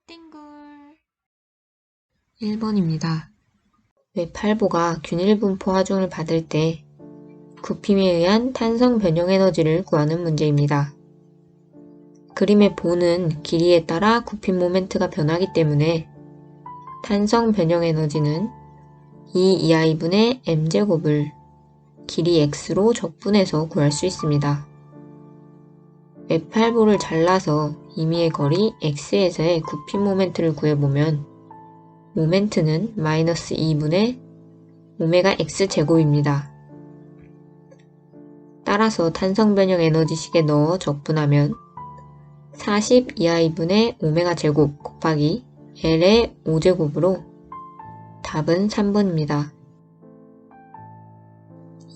띵굴 1번입니다. 웹8보가 균일 분포 하중을 받을 때 굽힘에 의한 탄성 변형 에너지를 구하는 문제입니다. 그림의 보는 길이에 따라 굽힘 모멘트가 변하기 때문에 탄성 변형 에너지는 2이하이분의 m제곱을 길이 x로 적분해서 구할 수 있습니다. 웹8보를 잘라서 임의의 거리 x에서의 굽힘 모멘트를 구해보면 모멘트는 마이너스 2분의 오메가 x제곱입니다. 따라서 탄성 변형 에너지식에 넣어 적분하면 42이하이분의 오메가 제곱 곱하기 L의 5제곱으로 답은 3번입니다.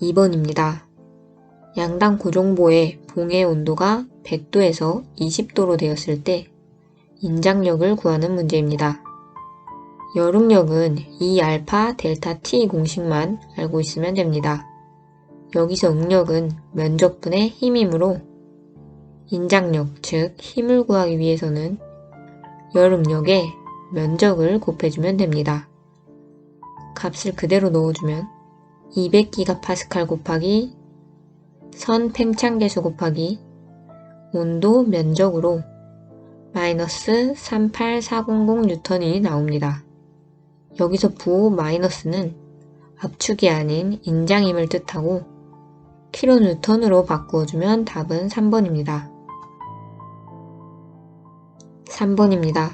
2번입니다. 양당 고정보의 봉의 온도가 100도에서 20도로 되었을 때 인장력을 구하는 문제입니다. 여름력은 2알파 델타 T 공식만 알고 있으면 됩니다. 여기서 응력은 면적분의 힘이므로 인장력, 즉 힘을 구하기 위해서는 여름력에 면적을 곱해주면 됩니다. 값을 그대로 넣어주면 200기가파스칼 곱하기 선 팽창계수 곱하기 온도 면적으로 마이너스 38400N이 나옵니다. 여기서 부호 마이너스는 압축이 아닌 인장힘을 뜻하고 킬로뉴턴으로 바꾸어주면 답은 3번입니다. 3번입니다.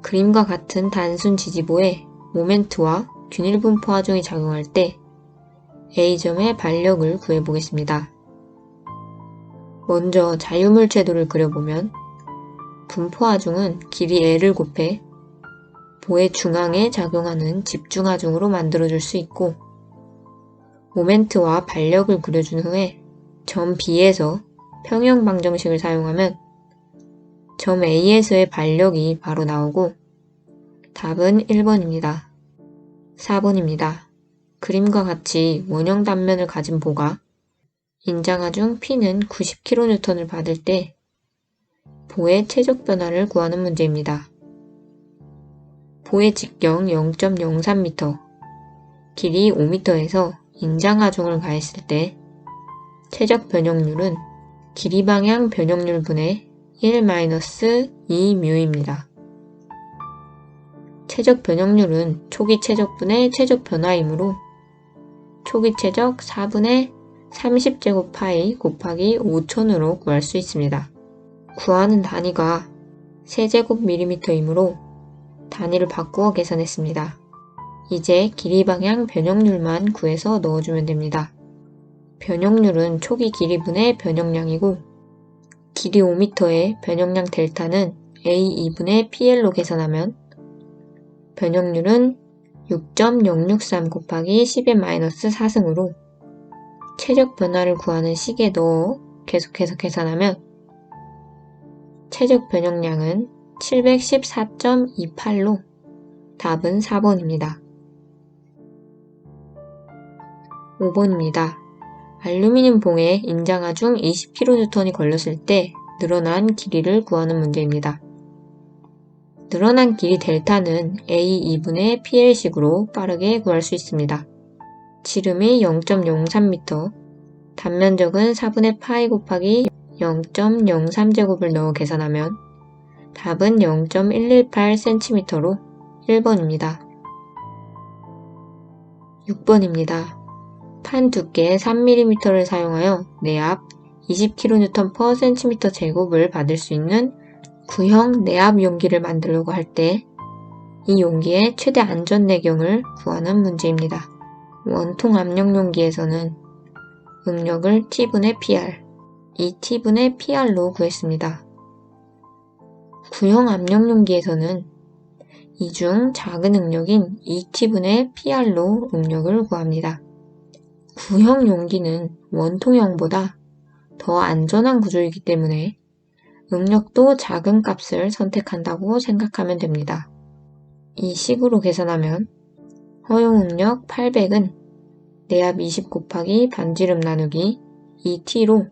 그림과 같은 단순 지지보에 모멘트와 균일 분포 하중이 작용할 때 A점의 반력을 구해보겠습니다. 먼저 자유물체도를 그려보면 분포 하중은 길이 L을 곱해 보의 중앙에 작용하는 집중 하중으로 만들어줄 수 있고 모멘트와 반력을 그려준 후에 점 B에서 평형 방정식을 사용하면 점 A에서의 반력이 바로 나오고 답은 1번입니다. 4번입니다. 그림과 같이 원형 단면을 가진 보가 인장하중 P는 90kN을 받을 때 보의 최적 변화를 구하는 문제입니다. 보의 직경 0.03m, 길이 5m에서 인장하중을 가했을 때 최적 변형률은 길이 방향 변형률 분의 1-2μ입니다. 최적 변형률은 초기 최적분의 최적 변화이므로 초기 최적 4분의 30제곱 파이 곱하기 5000으로 구할 수 있습니다. 구하는 단위가 세제곱밀리미터이므로 단위를 바꾸어 계산했습니다. 이제 길이 방향 변형률만 구해서 넣어주면 됩니다. 변형률은 초기 길이분의 변형량이고 길이 5m의 변형량 델타는 A2분의 PL로 계산하면 변형률은 6.063 곱하기 10의 마이너스 4승으로 최적 변화를 구하는 식에 넣어 계속해서 계산하면 최적 변형량은 714.28로 답은 4번입니다. 5번입니다. 알루미늄 봉에 인장하중 20kN이 걸렸을 때 늘어난 길이를 구하는 문제입니다. 늘어난 길이 델타는 A2분의 PL식으로 빠르게 구할 수 있습니다. 지름이 0.03m, 단면적은 4분의 파이 곱하기 0.03제곱을 넣어 계산하면 답은 0.118cm로 1번입니다. 6번입니다. 판 두께 3mm를 사용하여 내압 20kN/cm 제곱을 받을 수 있는 구형 내압 용기를 만들려고 할 때 이 용기의 최대 안전 내경을 구하는 문제입니다. 원통 압력 용기에서는 응력을 T분의 PR, 이 T분의 PR로 구했습니다. 구형 압력 용기에서는 이 중 작은 응력인 2T분의 PR로 응력을 구합니다. 구형 용기는 원통형보다 더 안전한 구조이기 때문에 응력도 작은 값을 선택한다고 생각하면 됩니다. 이 식으로 계산하면 허용 응력 800은 내압 20 곱하기 반지름 나누기 2T로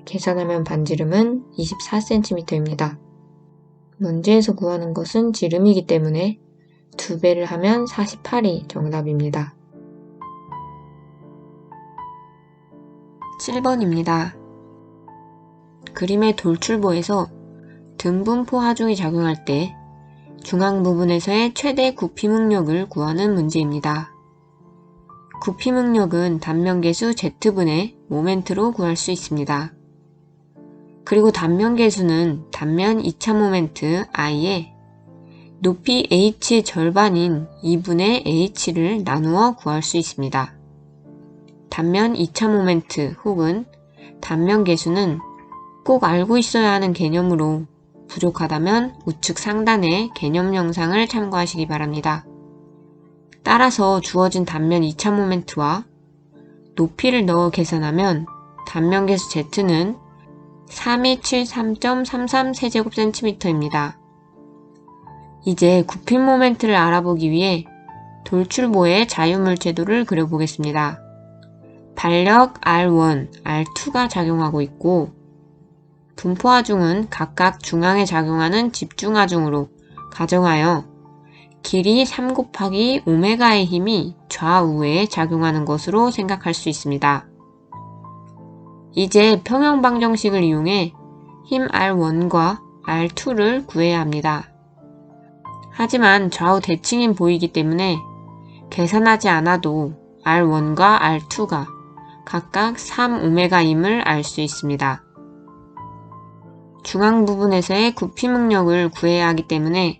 계산하면 반지름은 24cm입니다. 문제에서 구하는 것은 지름이기 때문에 2배를 하면 48이 정답입니다. 7번입니다. 그림의 돌출보에서 등분포 하중이 작용할 때 중앙 부분에서의 최대 구피 응력을 구하는 문제입니다. 구피 응력은 단면계수 Z분의 모멘트로 구할 수 있습니다. 그리고 단면계수는 단면 2차 모멘트 I에 높이 H의 절반인 2분의 H를 나누어 구할 수 있습니다. 단면 2차 모멘트 혹은 단면 계수는 꼭 알고 있어야 하는 개념으로 부족하다면 우측 상단의 개념 영상을 참고하시기 바랍니다. 따라서 주어진 단면 2차 모멘트와 높이를 넣어 계산하면 단면 계수 Z는 3273.33 세제곱cm입니다. 이제 구피 모멘트를 알아보기 위해 돌출보의 자유물체도를 그려보겠습니다. 반력 R1, R2가 작용하고 있고 분포하중은 각각 중앙에 작용하는 집중하중으로 가정하여 길이 3 곱하기 오메가의 힘이 좌우에 작용하는 것으로 생각할 수 있습니다. 이제 평형방정식을 이용해 힘 R1과 R2를 구해야 합니다. 하지만 좌우 대칭인 보이기 때문에 계산하지 않아도 R1과 R2가 각각 3오메가임을 알 수 있습니다. 중앙 부분에서의 구피 응력을 구해야 하기 때문에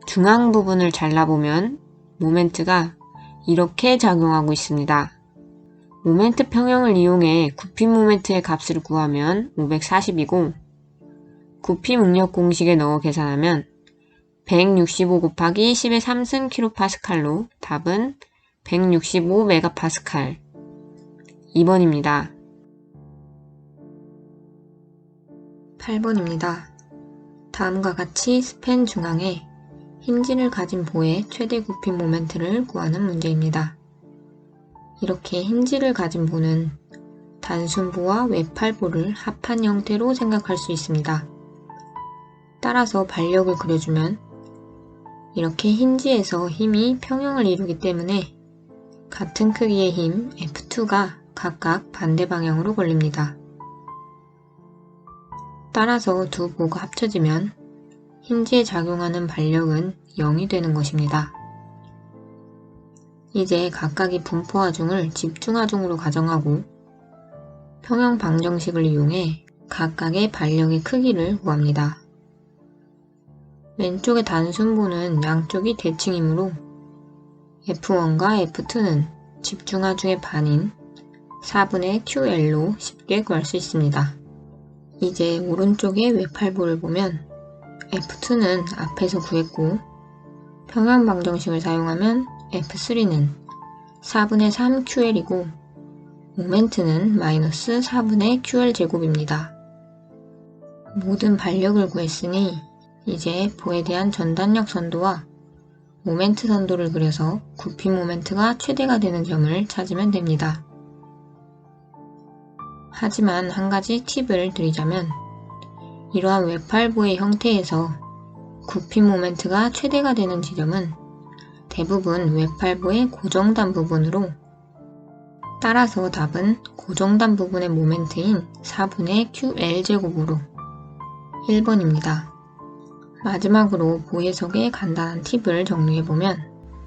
중앙 부분을 잘라보면 모멘트가 이렇게 작용하고 있습니다. 모멘트 평형을 이용해 구피 모멘트의 값을 구하면 540이고 구피 응력 공식에 넣어 계산하면 165 곱하기 10의 3승 kPa로 답은 165 메가파스칼 2번입니다. 8번입니다. 다음과 같이 스팬 중앙에 힌지를 가진 보의 최대 구피 모멘트를 구하는 문제입니다. 이렇게 힌지를 가진 보는 단순보와 외팔보를 합한 형태로 생각할 수 있습니다. 따라서 반력을 그려주면 이렇게 힌지에서 힘이 평형을 이루기 때문에 같은 크기의 힘 F2가 각각 반대 방향으로 걸립니다. 따라서 두 보가 합쳐지면 힌지에 작용하는 반력은 0이 되는 것입니다. 이제 각각의 분포하중을 집중하중으로 가정하고 평형 방정식을 이용해 각각의 반력의 크기를 구합니다. 왼쪽의 단순보는 양쪽이 대칭이므로 F1과 F2는 집중하중의 반인 4분의 QL로 쉽게 구할 수 있습니다. 이제 오른쪽의 외팔보를 보면 F2는 앞에서 구했고 평형 방정식을 사용하면 F3는 4분의 3QL이고 모멘트는 마이너스 4분의 QL제곱입니다. 모든 반력을 구했으니 이제 보에 대한 전단력 선도와 모멘트 선도를 그려서 구피 모멘트가 최대가 되는 점을 찾으면 됩니다. 하지만 한 가지 팁을 드리자면 이러한 외팔보의 형태에서 구피 모멘트가 최대가 되는 지점은 대부분 외팔보의 고정단 부분으로 따라서 답은 고정단 부분의 모멘트인 4분의 QL제곱으로 1번입니다. 마지막으로 보 해석의 간단한 팁을 정리해보면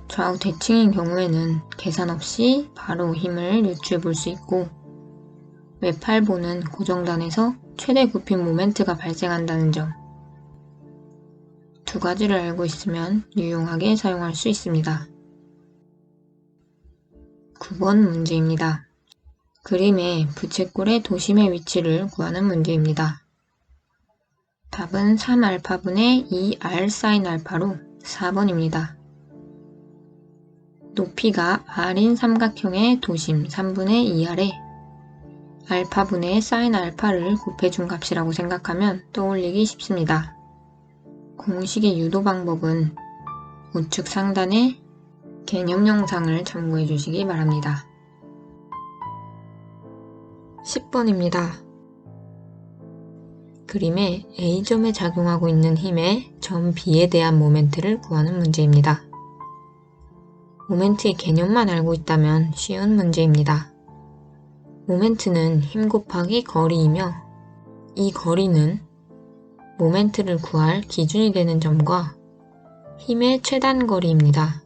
좌우 대칭인 경우에는 계산 없이 바로 힘을 유추해 볼 수 있고 외팔보는 고정단에서 최대 구피 모멘트가 발생한다는 점 두 가지를 알고 있으면 유용하게 사용할 수 있습니다. 9번 문제입니다. 그림의 부채꼴의 도심의 위치를 구하는 문제입니다. 답은 3알파분의 2r sin 알파로 4번입니다. 높이가 r인 삼각형의 도심 3분의 2r에 알파분의 sin 알파를 곱해준 값이라고 생각하면 떠올리기 쉽습니다. 공식의 유도 방법은 우측 상단의 개념 영상을 참고해 주시기 바랍니다. 10번입니다. 그림의 A점에 작용하고 있는 힘의 점 B에 대한 모멘트를 구하는 문제입니다. 모멘트의 개념만 알고 있다면 쉬운 문제입니다. 모멘트는 힘 곱하기 거리이며 이 거리는 모멘트를 구할 기준이 되는 점과 힘의 최단 거리입니다.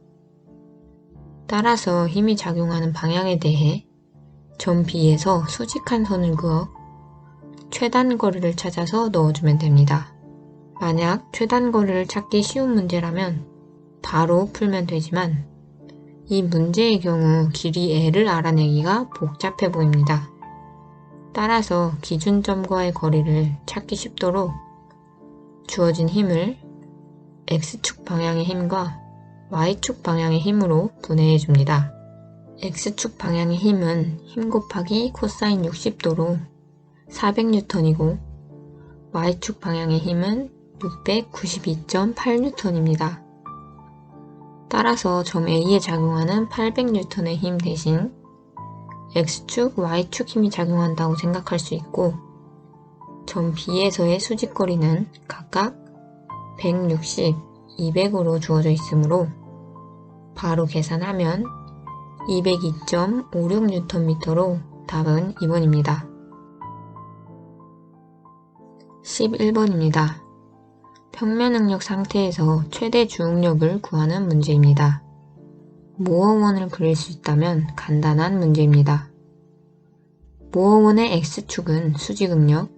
따라서 힘이 작용하는 방향에 대해 점 B에서 수직한 선을 그어 최단 거리를 찾아서 넣어주면 됩니다. 만약 최단 거리를 찾기 쉬운 문제라면 바로 풀면 되지만 이 문제의 경우 길이 L을 알아내기가 복잡해 보입니다. 따라서 기준점과의 거리를 찾기 쉽도록 주어진 힘을 X축 방향의 힘과 Y축 방향의 힘으로 분해해 줍니다. X축 방향의 힘은 힘 곱하기 코사인 60도로 400N이고 Y축 방향의 힘은 692.8N입니다. 따라서 점 A에 작용하는 800N의 힘 대신 X축, Y축 힘이 작용한다고 생각할 수 있고 점 B에서의 수직거리는 각각 160, 200으로 주어져 있으므로 바로 계산하면 202.56Nm로 답은 2번입니다. 11번입니다. 평면응력 상태에서 최대 주응력을 구하는 문제입니다. 모어원을 그릴 수 있다면 간단한 문제입니다. 모어원의 X축은 수직응력,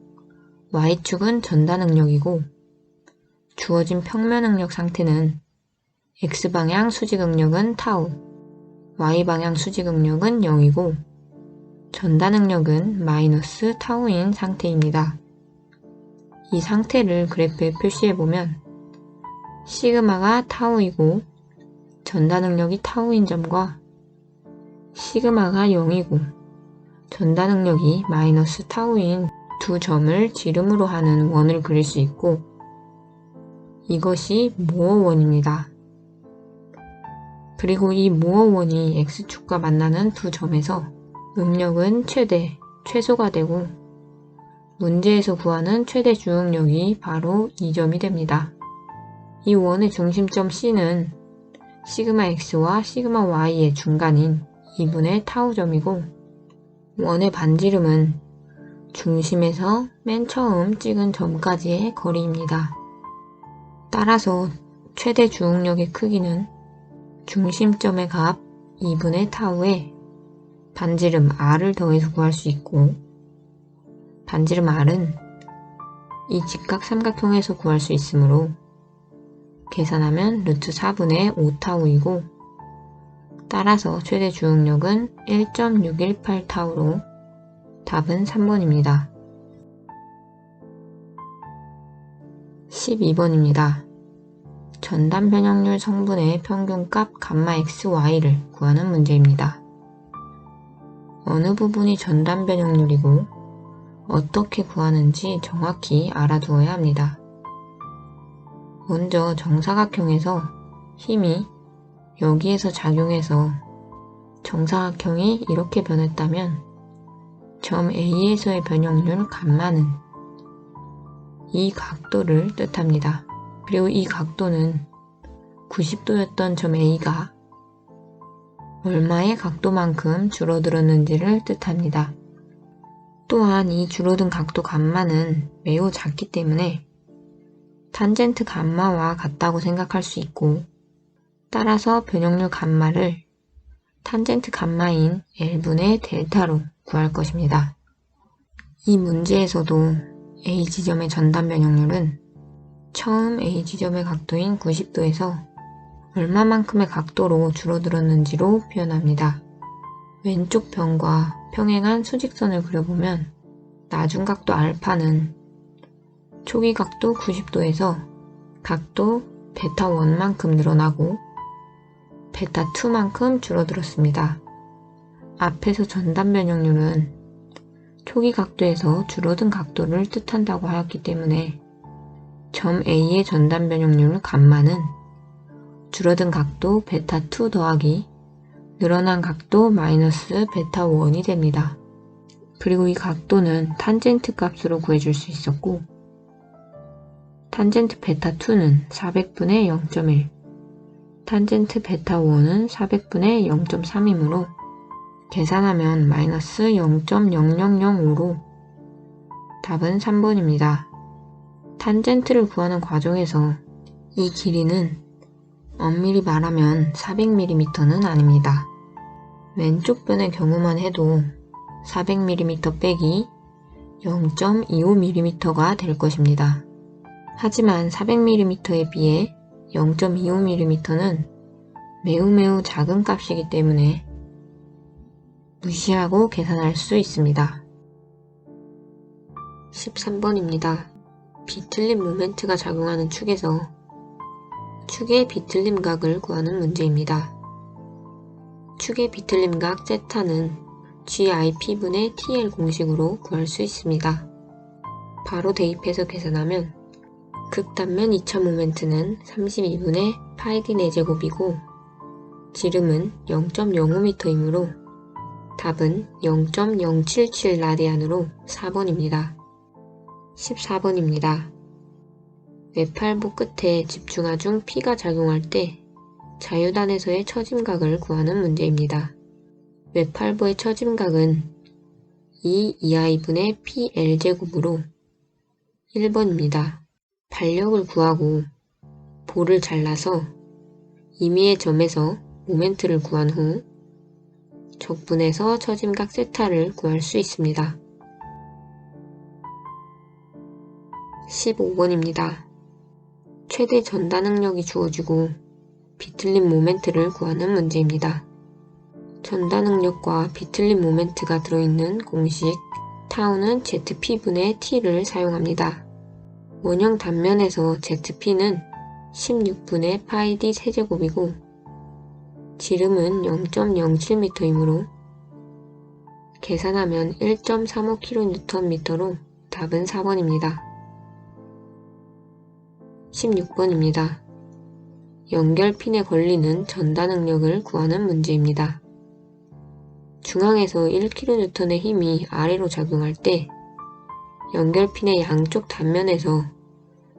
Y축은 전단응력이고 주어진 평면응력 상태는 X방향 수직응력은 타우, Y방향 수직응력은 0이고 전단응력은 마이너스 타우인 상태입니다. 이 상태를 그래프에 표시해보면 시그마가 타우이고 전단응력이 타우인 점과 시그마가 0이고 전단응력이 마이너스 타우인 두 점을 지름으로 하는 원을 그릴 수 있고 이것이 모어원입니다. 그리고 이 모어원이 X축과 만나는 두 점에서 응력은 최대, 최소가 되고 문제에서 구하는 최대 주응력이 바로 이 점이 됩니다. 이 원의 중심점 C는 시그마 X와 시그마 Y의 중간인 2분의 타우점이고 원의 반지름은 중심에서 맨 처음 찍은 점까지의 거리입니다. 따라서 최대 주응력의 크기는 중심점의 값 2분의 타우에 반지름 R을 더해서 구할 수 있고 반지름 R은 이 직각 삼각형에서 구할 수 있으므로 계산하면 루트 4분의 5타우이고 따라서 최대 주응력은 1.618타우로 답은 3번입니다. 12번입니다. 전단 변형률 성분의 평균값 감마 XY를 구하는 문제입니다. 어느 부분이 전단 변형률이고 어떻게 구하는지 정확히 알아두어야 합니다. 먼저 정사각형에서 힘이 여기에서 작용해서 정사각형이 이렇게 변했다면 점 A에서의 변형률 감마는 이 각도를 뜻합니다. 그리고 이 각도는 90도였던 점 A가 얼마의 각도만큼 줄어들었는지를 뜻합니다. 또한 이 줄어든 각도 감마는 매우 작기 때문에 탄젠트 감마와 같다고 생각할 수 있고 따라서 변형률 감마를 탄젠트 감마인 L분의 델타로 구할 것입니다. 이 문제에서도 A 지점의 전단 변형률은 처음 A 지점의 각도인 90도에서 얼마만큼의 각도로 줄어들었는지로 표현합니다. 왼쪽 변과 평행한 수직선을 그려보면 나중각도 알파는 초기 각도 90도에서 각도 베타 1만큼 늘어나고 베타 2만큼 줄어들었습니다. 앞에서 전단 변형률은 초기 각도에서 줄어든 각도를 뜻한다고 하였기 때문에 점 A의 전단 변형률 감마는 줄어든 각도 베타 2 더하기 늘어난 각도 마이너스 베타 1이 됩니다. 그리고 이 각도는 탄젠트 값으로 구해줄 수 있었고 탄젠트 베타 2는 400분의 0.1, 탄젠트 베타 5는 400분의 0.3이므로 계산하면 마이너스 0.0005로 답은 3번입니다. 탄젠트를 구하는 과정에서 이 길이는 엄밀히 말하면 400mm는 아닙니다. 왼쪽 변의 경우만 해도 400mm 빼기 0.25mm가 될 것입니다. 하지만 400mm에 비해 0.25mm는 매우 작은 값이기 때문에 무시하고 계산할 수 있습니다. 13번입니다. 비틀림 모멘트가 작용하는 축에서 축의 비틀림 각을 구하는 문제입니다. 축의 비틀림 각 Z는 GIP분의 TL 공식으로 구할 수 있습니다. 바로 대입해서 계산하면 극단면 2차 모멘트는 32분의 파이d 4제곱이고 지름은 0.05m이므로 답은 0.077 라디안으로 4번입니다. 14번입니다. 외팔부 끝에 집중하중 P가 작용할 때 자유단에서의 처짐각을 구하는 문제입니다. 외팔부의 처짐각은 2EI분의 PL제곱으로 1번입니다. 반력을 구하고 볼을 잘라서 임의의 점에서 모멘트를 구한 후 적분해서 처짐각 세타를 구할 수 있습니다. 15번입니다. 최대 전다 능력이 주어지고 비틀림 모멘트를 구하는 문제입니다. 전다 능력과 비틀림 모멘트가 들어있는 공식 타우는 ZP분의 T를 사용합니다. 원형 단면에서 ZP는 16분의 파이d 세제곱이고 지름은 0.07m이므로 계산하면 1.35kNm로 답은 4번입니다. 16번입니다. 연결핀에 걸리는 전다 능력을 구하는 문제입니다. 중앙에서 1kN의 힘이 아래로 작용할 때 연결핀의 양쪽 단면에서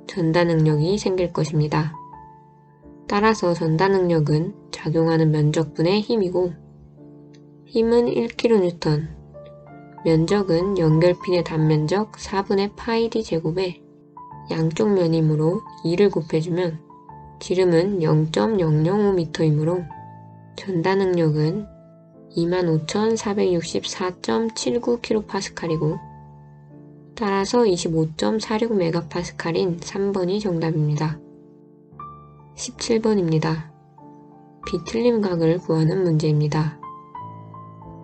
전다 능력이 생길 것입니다. 따라서 전다 능력은 작용하는 면적분의 힘이고 힘은 1kN, 면적은 연결핀의 단면적 4분의 파이d 제곱에 양쪽 면이므로 2를 곱해주면 지름은 0.005m이므로 전다 능력은 25,464.79kPa이고 따라서 25.46MPa인 3번이 정답입니다. 17번입니다. 비틀림 각을 구하는 문제입니다.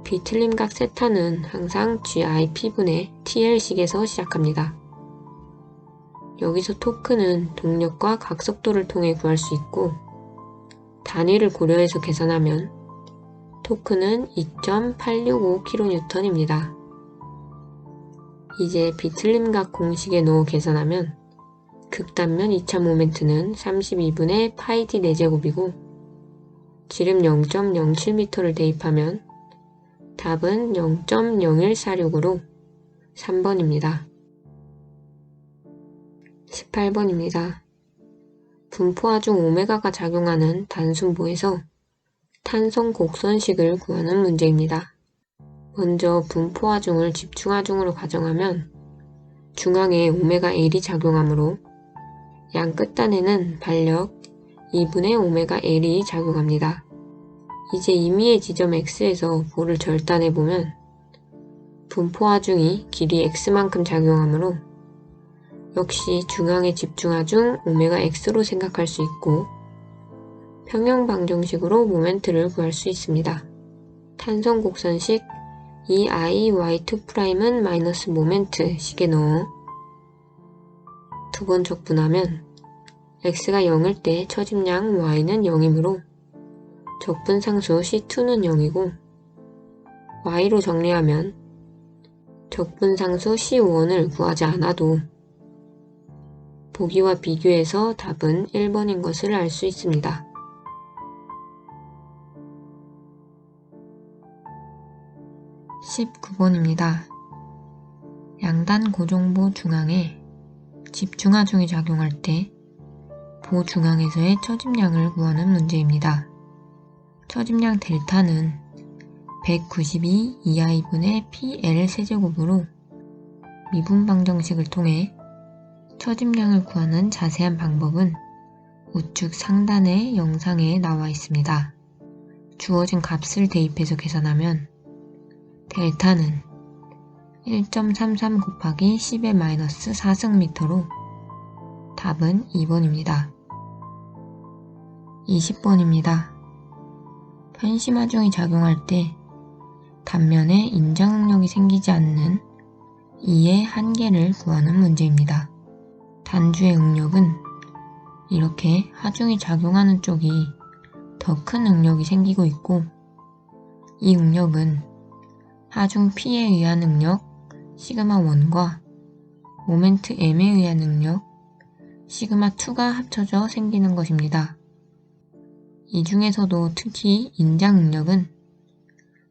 비틀림 각 세타는 항상 GIP분의 TL식에서 시작합니다. 여기서 토크는 동력과 각속도를 통해 구할 수 있고 단위를 고려해서 계산하면 토크는 2.865kN입니다. 이제 비틀림각 공식에 넣어 계산하면 극단면 2차 모멘트는 32분의 파이d 4제곱이고 지름 0.07m를 대입하면 답은 0.0146으로 3번입니다. 18번입니다. 분포화 중 오메가가 작용하는 단순보에서 탄성 곡선식을 구하는 문제입니다. 먼저 분포화중을 집중화중으로 가정하면 중앙에 오메가 L이 작용하므로 양 끝단에는 반력 2분의 오메가 L이 작용합니다. 이제 임의의 지점 X에서 볼을 절단해보면 분포화중이 길이 X만큼 작용하므로 역시 중앙에 집중화중 오메가 X로 생각할 수 있고 평형방정식으로 모멘트를 구할 수 있습니다. 탄성곡선식 이 IY2'은 마이너스 모멘트 식에 넣어 두 번 적분하면 X가 0일 때 처짐량 Y는 0이므로 적분상수 C2는 0이고 Y로 정리하면 적분상수 C1을 구하지 않아도 보기와 비교해서 답은 1번인 것을 알 수 있습니다. 19번입니다. 양단 고정부 중앙에 집중하중이 작용할 때 보중앙에서의 처집량을 구하는 문제입니다. 처집량 델타는 192 2i분의 pl 세제곱으로 미분 방정식을 통해 처집량을 구하는 자세한 방법은 우측 상단의 영상에 나와 있습니다. 주어진 값을 대입해서 계산하면 델타는 1.33 곱하기 10의 마이너스 4승미터로 답은 2번입니다. 20번입니다. 편심하중이 작용할 때 단면에 인장응력이 생기지 않는 이의 한계를 구하는 문제입니다. 단주의 응력은 이렇게 하중이 작용하는 쪽이 더 큰 응력이 생기고 있고, 이 응력은 하중 P에 의한 응력 시그마 1과 모멘트 M에 의한 응력 시그마 2가 합쳐져 생기는 것입니다. 이 중에서도 특히 인장 응력은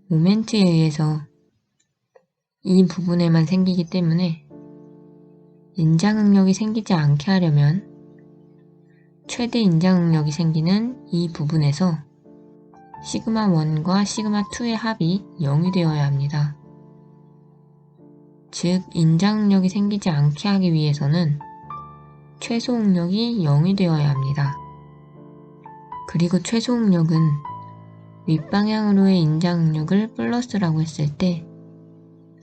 모멘트에 의해서 이 부분에만 생기기 때문에 인장 응력이 생기지 않게 하려면 최대 인장 응력이 생기는 이 부분에서 시그마 1과 시그마 2의 합이 0이 되어야 합니다. 즉, 인장 응력이 생기지 않게 하기 위해서는 최소 응력이 0이 되어야 합니다. 그리고 최소 응력은 윗방향으로의 인장 응력을 플러스라고 했을 때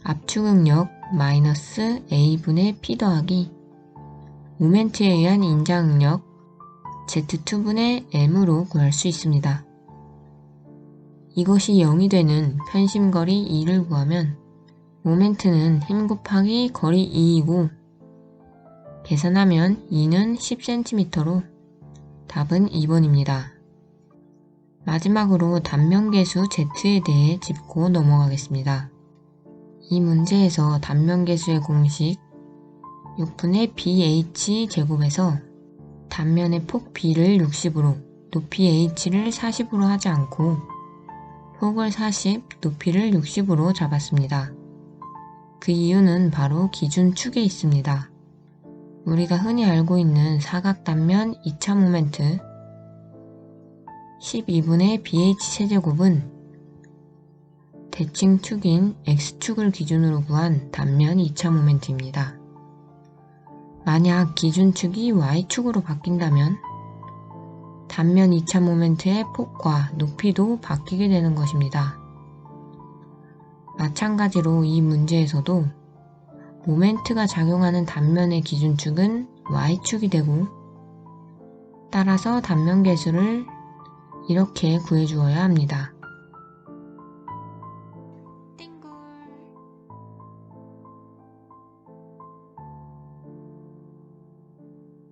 압축 응력 마이너스 a분의 p 더하기 모멘트에 의한 인장 응력 z2분의 m으로 구할 수 있습니다. 이것이 0이 되는 편심거리 2를 구하면 모멘트는 힘 곱하기 거리 2이고 계산하면 2는 10cm로 답은 2번입니다. 마지막으로 단면계수 Z에 대해 짚고 넘어가겠습니다. 이 문제에서 단면계수의 공식 6분의 bh 제곱에서 단면의 폭 b를 60으로 높이 h를 40으로 하지 않고 폭을 40, 높이를 60으로 잡았습니다. 그 이유는 바로 기준축에 있습니다. 우리가 흔히 알고 있는 사각 단면 2차 모멘트 12분의 bh 세제곱은 대칭축인 x축을 기준으로 구한 단면 2차 모멘트입니다. 만약 기준축이 y축으로 바뀐다면 단면 2차 모멘트의 폭과 높이도 바뀌게 되는 것입니다. 마찬가지로 이 문제에서도 모멘트가 작용하는 단면의 기준축은 y축이 되고 따라서 단면계수를 이렇게 구해주어야 합니다.